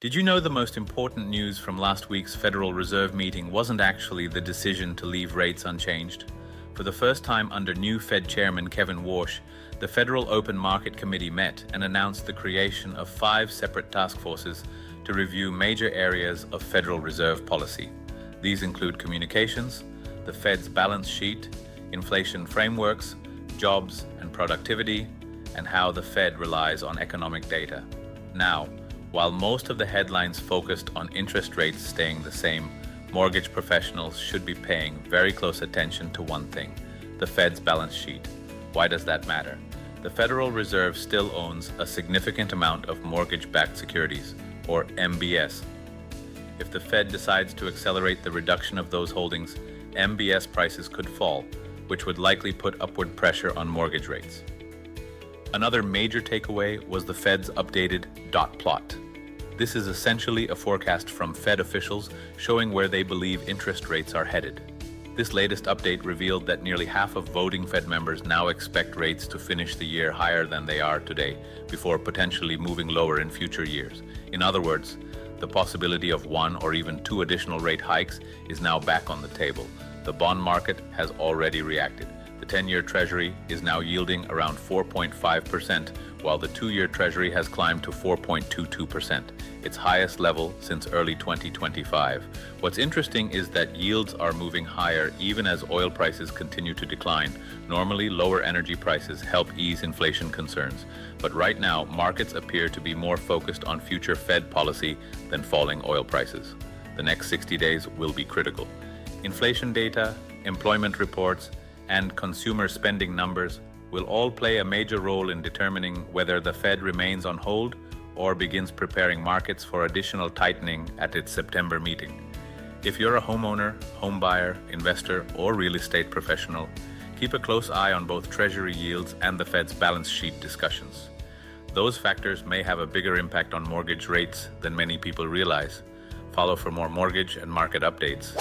Did you know the most important news from last week's Federal Reserve meeting wasn't actually the decision to leave rates unchanged? For the first time under new Fed Chairman Kevin Warsh, the Federal Open Market Committee met and announced the creation of 5 separate task forces to review major areas of Federal Reserve policy. These include communications, the Fed's balance sheet, inflation frameworks, jobs and productivity, and how the Fed relies on economic data. Now, while most of the headlines focused on interest rates staying the same, mortgage professionals should be paying very close attention to one thing: the Fed's balance sheet. Why does that matter? The Federal Reserve still owns a significant amount of mortgage-backed securities, or MBS. If the Fed decides to accelerate the reduction of those holdings, MBS prices could fall, which would likely put upward pressure on mortgage rates. Another major takeaway was the Fed's updated dot plot. This is essentially a forecast from Fed officials showing where they believe interest rates are headed. This latest update revealed that nearly half of voting Fed members now expect rates to finish the year higher than they are today, before potentially moving lower in future years. In other words, the possibility of 1 or even 2 additional rate hikes is now back on the table. The bond market has already reacted. The 10-year Treasury is now yielding around 4.5%, while the 2-year Treasury has climbed to 4.22%, its highest level since early 2025. What's interesting is that yields are moving higher even as oil prices continue to decline. Normally, lower energy prices help ease inflation concerns, but right now, markets appear to be more focused on future Fed policy than falling oil prices. The next 60 days will be critical. Inflation data, employment reports, and consumer spending numbers will all play a major role in determining whether the Fed remains on hold or begins preparing markets for additional tightening at its September meeting. If you're a homeowner, home buyer, investor, or real estate professional, keep a close eye on both Treasury yields and the Fed's balance sheet discussions. Those factors may have a bigger impact on mortgage rates than many people realize. Follow for more mortgage and market updates.